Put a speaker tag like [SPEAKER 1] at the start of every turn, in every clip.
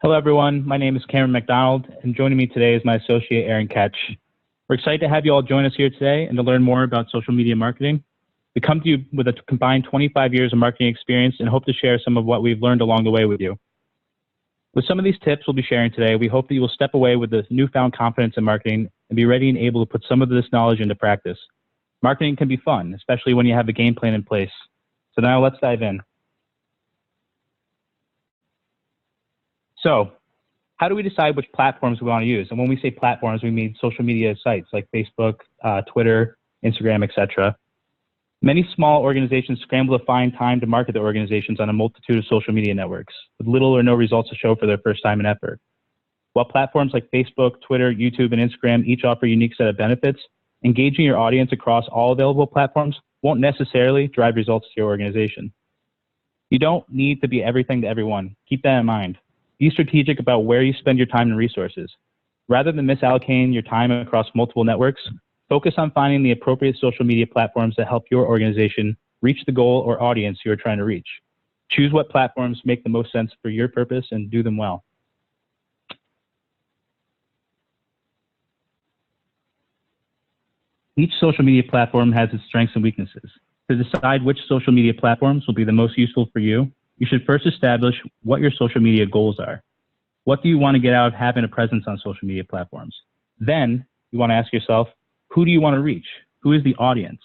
[SPEAKER 1] Hello, everyone. My name is Cameron McDonald, and joining me today is my associate, Aaron Ketch. We're excited to have you all join us here today and to learn more about social media marketing. We come to you with a combined 25 years of marketing experience and hope to share some of what we've learned along the way with you. With some of these tips we'll be sharing today, we hope that you will step away with this newfound confidence in marketing and be ready and able to put some of this knowledge into practice. Marketing can be fun, especially when you have a game plan in place. So now let's dive in. So, how do we decide which platforms we want to use? And when we say platforms, we mean social media sites like Facebook, Twitter, Instagram, etc. Many small organizations scramble to find time to market their organizations on a multitude of social media networks, with little or no results to show for their first time and effort. While platforms like Facebook, Twitter, YouTube, and Instagram each offer a unique set of benefits, engaging your audience across all available platforms won't necessarily drive results to your organization. You don't need to be everything to everyone. Keep that in mind. Be strategic about where you spend your time and resources. Rather than misallocating your time across multiple networks, focus on finding the appropriate social media platforms that help your organization reach the goal or audience you are trying to reach. Choose what platforms make the most sense for your purpose and do them well. Each social media platform has its strengths and weaknesses. To decide which social media platforms will be the most useful for you, you should first establish what your social media goals are. What do you want to get out of having a presence on social media platforms? Then you want to ask yourself, who do you want to reach? Who is the audience?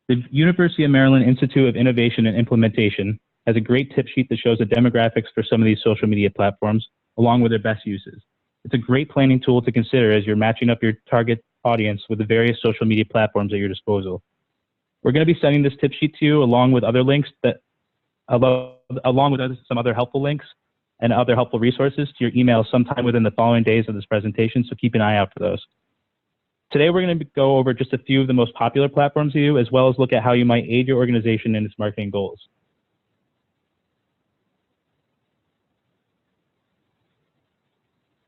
[SPEAKER 1] The University of Maryland Institute of Innovation and Implementation has a great tip sheet that shows the demographics for some of these social media platforms, along with their best uses. It's a great planning tool to consider as you're matching up your target audience with the various social media platforms at your disposal. We're going to be sending this tip sheet to you along with other links that along with some other helpful links and other helpful resources to your email sometime within the following days of this presentation, so keep an eye out for those. Today, we're going to go over just a few of the most popular platforms to you, as well as look at how you might aid your organization in its marketing goals.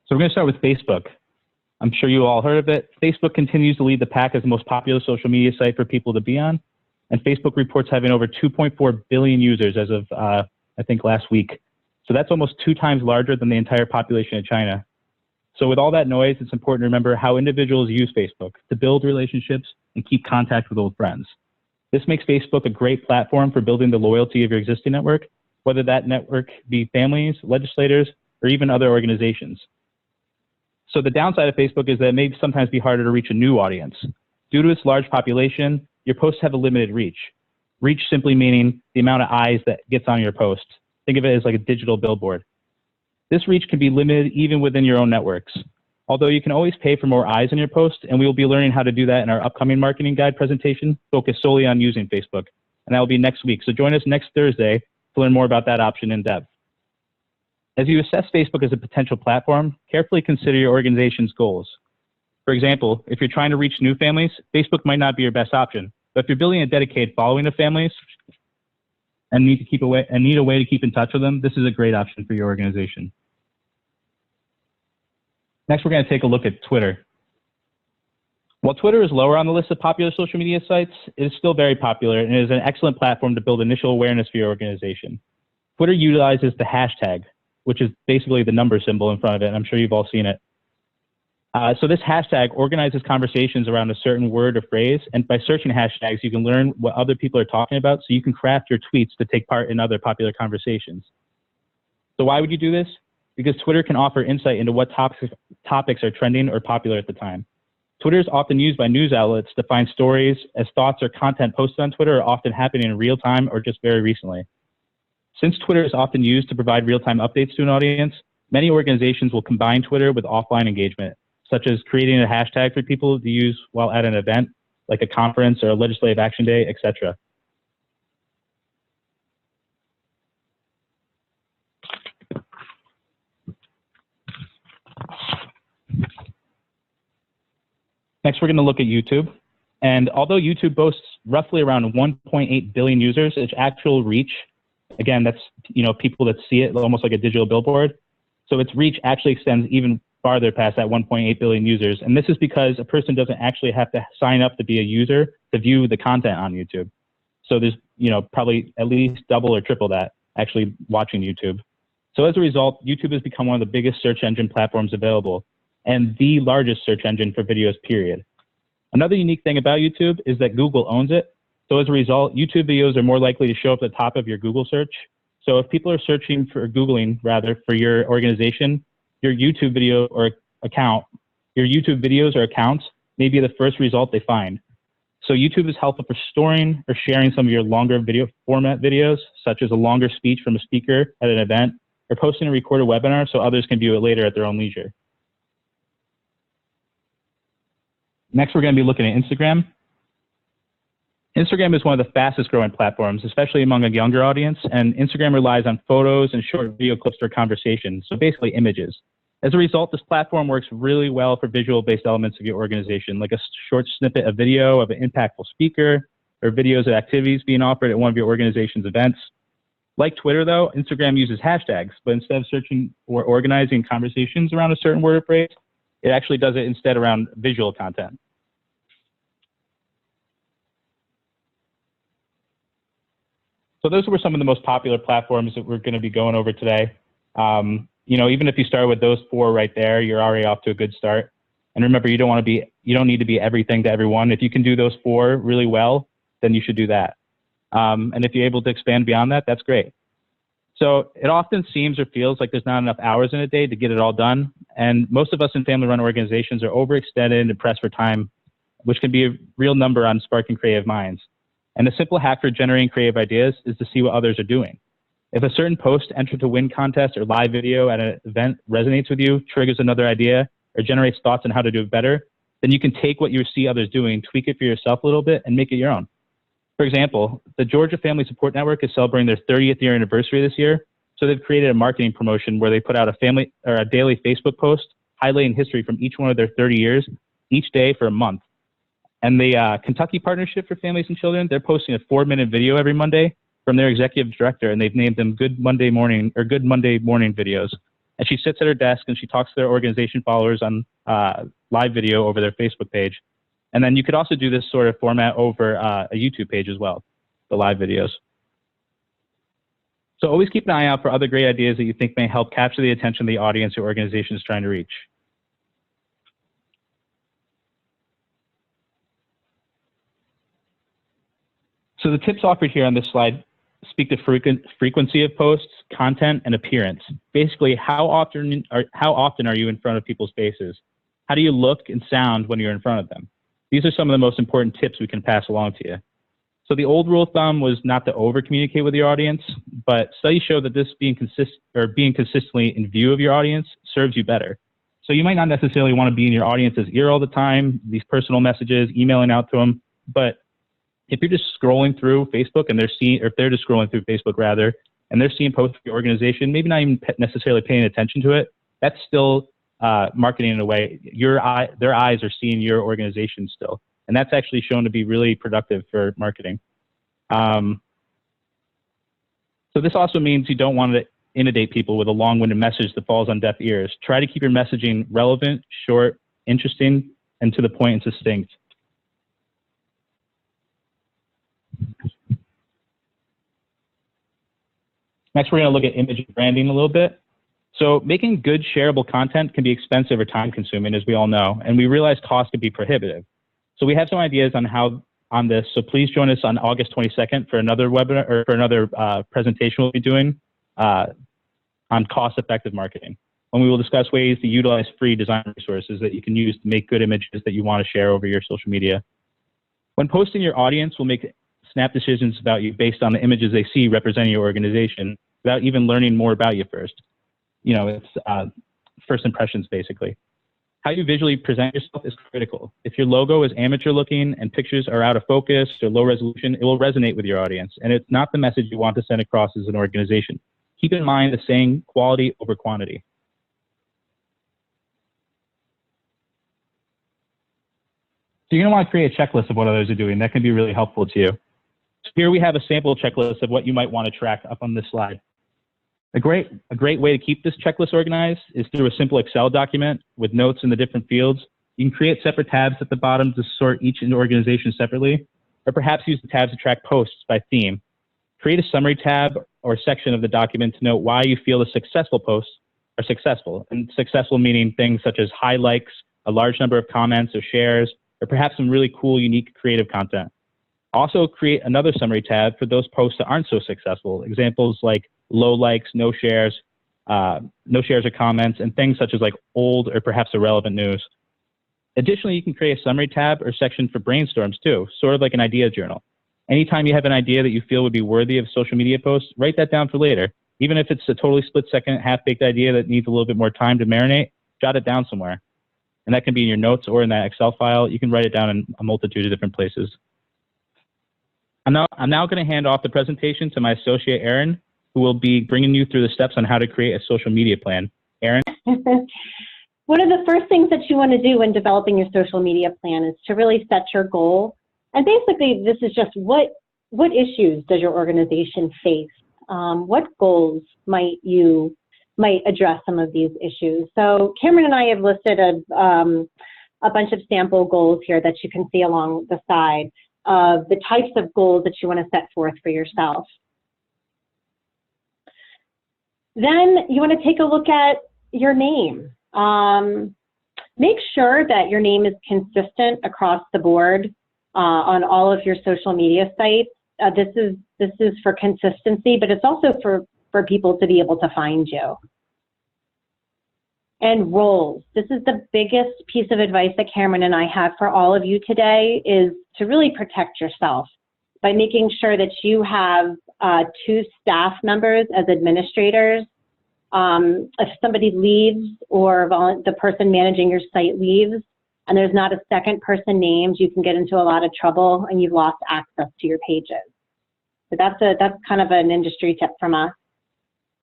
[SPEAKER 1] So we're going to start with Facebook. I'm sure you all heard of it. Facebook continues to lead the pack as the most popular social media site for people to be on. And Facebook reports having over 2.4 billion users as of, I think, last week. So that's almost 2 times larger than the entire population of China. So with all that noise, it's important to remember how individuals use Facebook to build relationships and keep contact with old friends. This makes Facebook a great platform for building the loyalty of your existing network, whether that network be families, legislators, or even other organizations. So the downside of Facebook is that it may sometimes be harder to reach a new audience. Due to its large population, your posts have a limited reach. Reach simply meaning the amount of eyes that gets on your post. Think of it as like a digital billboard. This reach can be limited even within your own networks. Although you can always pay for more eyes on your post, and we will be learning how to do that in our upcoming marketing guide presentation focused solely on using Facebook. And that will be next week. So join us next Thursday to learn more about that option in depth. As you assess Facebook as a potential platform, carefully consider your organization's goals. For example, if you're trying to reach new families, Facebook might not be your best option. But if you're building a dedicated following of families and need a way to keep in touch with them, this is a great option for your organization. Next, we're going to take a look at Twitter. While Twitter is lower on the list of popular social media sites, it is still very popular and is an excellent platform to build initial awareness for your organization. Twitter utilizes the hashtag, which is basically the number symbol in front of it, and I'm sure you've all seen it. So this hashtag organizes conversations around a certain word or phrase, and by searching hashtags, you can learn what other people are talking about, so you can craft your tweets to take part in other popular conversations. So why would you do this? Because Twitter can offer insight into what topics are trending or popular at the time. Twitter is often used by news outlets to find stories, as thoughts or content posted on Twitter are often happening in real time or just very recently. Since Twitter is often used to provide real-time updates to an audience, many organizations will combine Twitter with offline engagement, such as creating a hashtag for people to use while at an event, like a conference or a legislative action day, etc. Next, we're going to look at YouTube. And although YouTube boasts roughly around 1.8 billion users, its actual reach, again, that's people that see it almost like a digital billboard. So its reach actually extends even farther past that 1.8 billion users. And this is because a person doesn't actually have to sign up to be a user to view the content on YouTube. So there's probably at least double or triple that actually watching YouTube. So as a result, YouTube has become one of the biggest search engine platforms available and the largest search engine for videos, period. Another unique thing about YouTube is that Google owns it. So as a result, YouTube videos are more likely to show up at the top of your Google search. So if people are searching for, Googling rather, for your organization, your YouTube video or account, your YouTube videos or accounts may be the first result they find. So YouTube is helpful for storing or sharing some of your longer video format videos, such as a longer speech from a speaker at an event, or posting a recorded webinar so others can view it later at their own leisure. Next, we're going to be looking at Instagram. Instagram is one of the fastest growing platforms, especially among a younger audience, and Instagram relies on photos and short video clips for conversations, so basically images. As a result, this platform works really well for visual-based elements of your organization, like a short snippet of video of an impactful speaker, or videos of activities being offered at one of your organization's events. Like Twitter, though, Instagram uses hashtags, but instead of searching or organizing conversations around a certain word or phrase, it actually does it instead around visual content. So those were some of the most popular platforms that we're going to be going over today. Even if you start with those four right there, you're already off to a good start. And remember, you don't need to be everything to everyone. If you can do those four really well, then you should do that. And if you're able to expand beyond that, that's great. So it often seems or feels like there's not enough hours in a day to get it all done. And most of us in family-run organizations are overextended and pressed for time, which can be a real number on sparking creative minds. And a simple hack for generating creative ideas is to see what others are doing. If a certain post, enter to win contest, or live video at an event resonates with you, triggers another idea, or generates thoughts on how to do it better, then you can take what you see others doing, tweak it for yourself a little bit, and make it your own. For example, the Georgia Family Support Network is celebrating their 30th year anniversary this year, so they've created a marketing promotion where they put out a daily Facebook post highlighting history from each one of their 30 years, each day for a month. And the Kentucky Partnership for Families and Children, they're posting a 4-minute video every Monday from their executive director, and they've named them Good Monday Morning videos. And she sits at her desk and she talks to their organization followers on live video over their Facebook page. And then you could also do this sort of format over a YouTube page as well, the live videos. So always keep an eye out for other great ideas that you think may help capture the attention of the audience your organization is trying to reach. So the tips offered here on this slide speak to frequency of posts, content, and appearance. Basically, how often are you in front of people's faces? How do you look and sound when you're in front of them? These are some of the most important tips we can pass along to you. So the old rule of thumb was not to over-communicate with your audience, but studies show that this being consistently in view of your audience serves you better. So you might not necessarily want to be in your audience's ear all the time, these personal messages, emailing out to them, but if you're just scrolling through Facebook and if they're just scrolling through Facebook rather, and they're seeing posts of your organization, maybe not even necessarily paying attention to it, that's still marketing in a way. Their eyes are seeing your organization still. And that's actually shown to be really productive for marketing. So this also means you don't want to inundate people with a long-winded message that falls on deaf ears. Try to keep your messaging relevant, short, interesting, and to the point and succinct. Next, we're going to look at image and branding a little bit. So making good shareable content can be expensive or time consuming, as we all know, and we realize costs can be prohibitive. So we have some ideas on this, so please join us on August 22nd for another webinar or for another presentation we'll be doing on cost-effective marketing, when we will discuss ways to utilize free design resources that you can use to make good images that you want to share over your social media. When posting, your audience will make snap decisions about you based on the images they see representing your organization without even learning more about you first. It's first impressions, basically. How you visually present yourself is critical. If your logo is amateur looking and pictures are out of focus or low resolution, it will resonate with your audience, and it's not the message you want to send across as an organization. Keep in mind the saying, quality over quantity. So you're going to want to create a checklist of what others are doing. That can be really helpful to you. So here we have a sample checklist of what you might want to track up on this slide. A great way to keep this checklist organized is through a simple Excel document with notes in the different fields. You can create separate tabs at the bottom to sort each organization separately, or perhaps use the tabs to track posts by theme. Create a summary tab or section of the document to note why you feel the successful posts are successful. And successful meaning things such as high likes, a large number of comments or shares, or perhaps some really cool, unique, creative content. Also create another summary tab for those posts that aren't so successful. Examples like low likes, no shares or comments, and things such as like old or perhaps irrelevant news. Additionally, you can create a summary tab or section for brainstorms too, sort of like an idea journal. Anytime you have an idea that you feel would be worthy of social media posts, write that down for later. Even if it's a totally split-second, half-baked idea that needs a little bit more time to marinate, jot it down somewhere. And that can be in your notes or in that Excel file. You can write it down in a multitude of different places. I'm now going to hand off the presentation to my associate, Erin, who will be bringing you through the steps on how to create a social media plan. Erin?
[SPEAKER 2] One of the first things that you want to do when developing your social media plan is to really set your goal. And basically, this is just what issues does your organization face? What goals might address some of these issues? So Cameron and I have listed a bunch of sample goals here that you can see along the side of the types of goals that you want to set forth for yourself. Then you want to take a look at your name. Make sure that your name is consistent across the board on all of your social media sites. This is for consistency, but it's also for people to be able to find you. And roles. This is the biggest piece of advice that Cameron and I have for all of you today, is to really protect yourself by making sure that you have 2 staff members as administrators. If somebody leaves or the person managing your site leaves and there's not a second person named, you can get into a lot of trouble and you've lost access to your pages. So that's kind of an industry tip from us.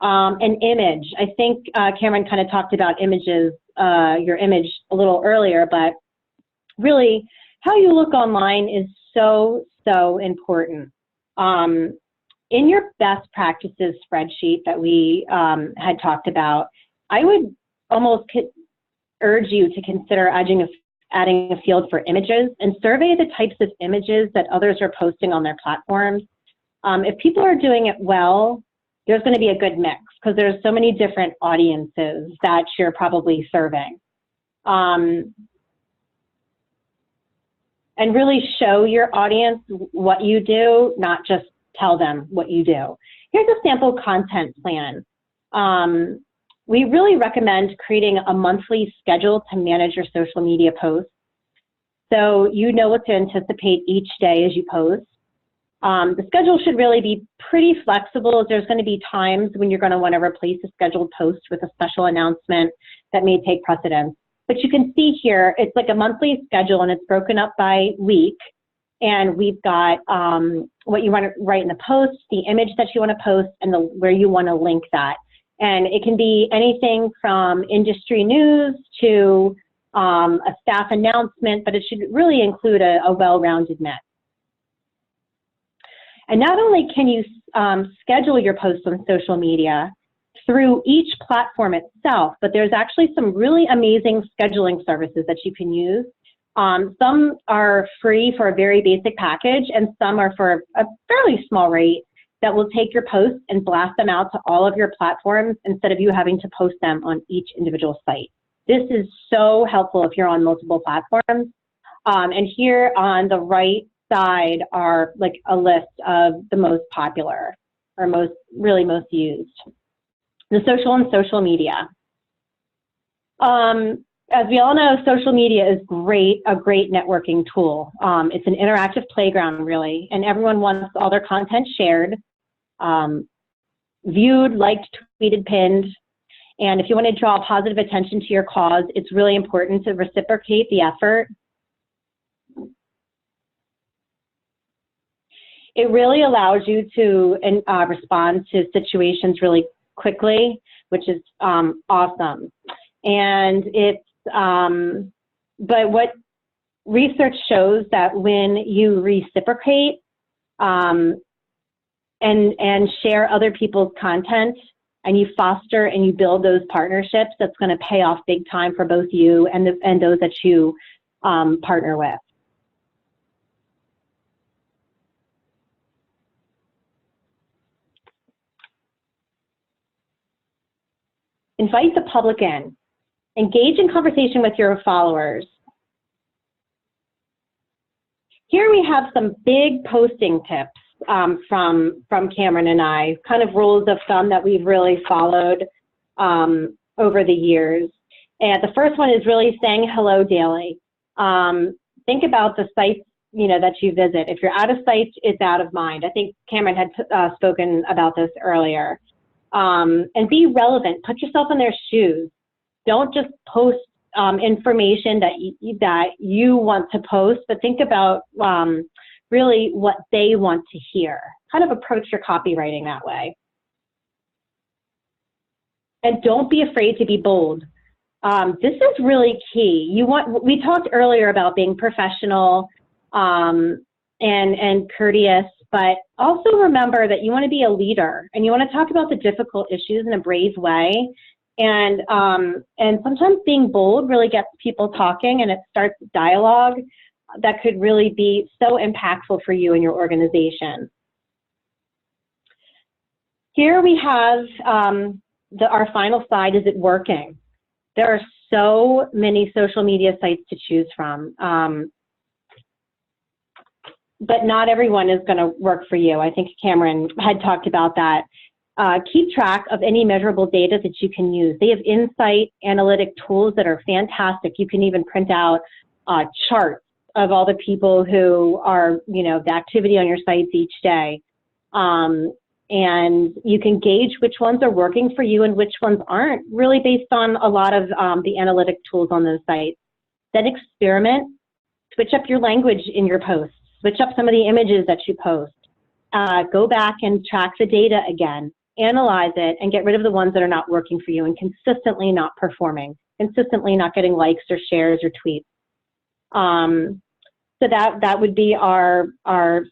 [SPEAKER 2] An image. I think Cameron kind of talked about images, your image a little earlier, but really how you look online is so important. In your best practices spreadsheet that we had talked about, I would almost urge you to consider adding a field for images and survey the types of images that others are posting on their platforms. If people are doing it well, there's going to be a good mix because there's so many different audiences that you're probably serving. And really show your audience what you do, not just tell them what you do. Here's a sample content plan. We really recommend creating a monthly schedule to manage your social media posts. So you know what to anticipate each day as you post. The schedule should really be pretty flexible. There's going to be times when you're going to want to replace a scheduled post with a special announcement that may take precedence. But you can see here, it's like a monthly schedule and it's broken up by week. And we've got what you want to write in the post, the image that you want to post, and where you want to link that. And it can be anything from industry news to a staff announcement, but it should really include a well-rounded mix. And not only can you schedule your posts on social media through each platform itself, but there's actually some really amazing scheduling services that you can use. Some are free for a very basic package, and some are for a fairly small rate that will take your posts and blast them out to all of your platforms instead of you having to post them on each individual site. This is so helpful if you're on multiple platforms. And here on the right side are like a list of the most popular or most used. The social and social media. As we all know, social media is a great networking tool. It's an interactive playground, really, and everyone wants all their content shared, viewed, liked, tweeted, pinned. And if you want to draw positive attention to your cause, it's really important to reciprocate the effort. It really allows you to respond to situations really quickly, which is awesome. And it's, but what research shows that when you reciprocate and share other people's content, and you foster and you build those partnerships, that's going to pay off big time for both you and those that you partner with. Invite the public in. Engage in conversation with your followers. Here we have some big posting tips from Cameron and I, kind of rules of thumb that we've really followed over the years. And the first one is really saying hello daily. Think about the sites, you know, that you visit. If you're out of sight, it's out of mind. I think Cameron had spoken about this earlier. And be relevant. Put yourself in their shoes. Don't just post information that you want to post, but think about really what they want to hear. Kind of approach your copywriting that way. And don't be afraid to be bold. This is really key. We talked earlier about being professional and courteous, but also remember that you want to be a leader and you want to talk about the difficult issues in a brave way. And sometimes being bold really gets people talking, and it starts dialogue that could really be so impactful for you and your organization. Here we have our final slide. Is it working? There are so many social media sites to choose from, but not everyone is going to work for you. I think Cameron had talked about that. Keep track of any measurable data that you can use. They have insight analytic tools that are fantastic. You can even print out charts of all the people who are, you know, the activity on your sites each day. And you can gauge which ones are working for you and which ones aren't, really based on a lot of the analytic tools on those sites. Then experiment, switch up your language in your posts, switch up some of the images that you post. Go back and track the data again, analyze it, and get rid of the ones that are not working for you and consistently not performing, consistently not getting likes or shares or tweets. So that would be our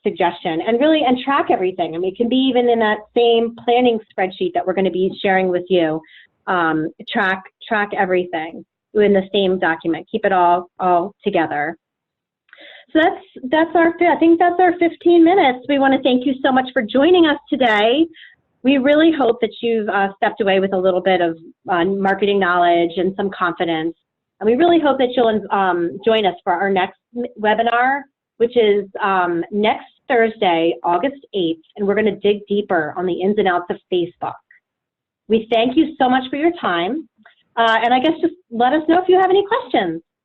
[SPEAKER 2] suggestion, and really, and track everything. I mean, it can be even in that same planning spreadsheet that we're going to be sharing with you. Track everything in the same document. Keep it all together. So I think that's our 15 minutes. We want to thank you so much for joining us today. We really hope that you've stepped away with a little bit of marketing knowledge and some confidence. And we really hope that you'll join us for our next webinar, which is next Thursday, August 8th, and we're going to dig deeper on the ins and outs of Facebook. We thank you so much for your time, and I guess just let us know if you have any questions.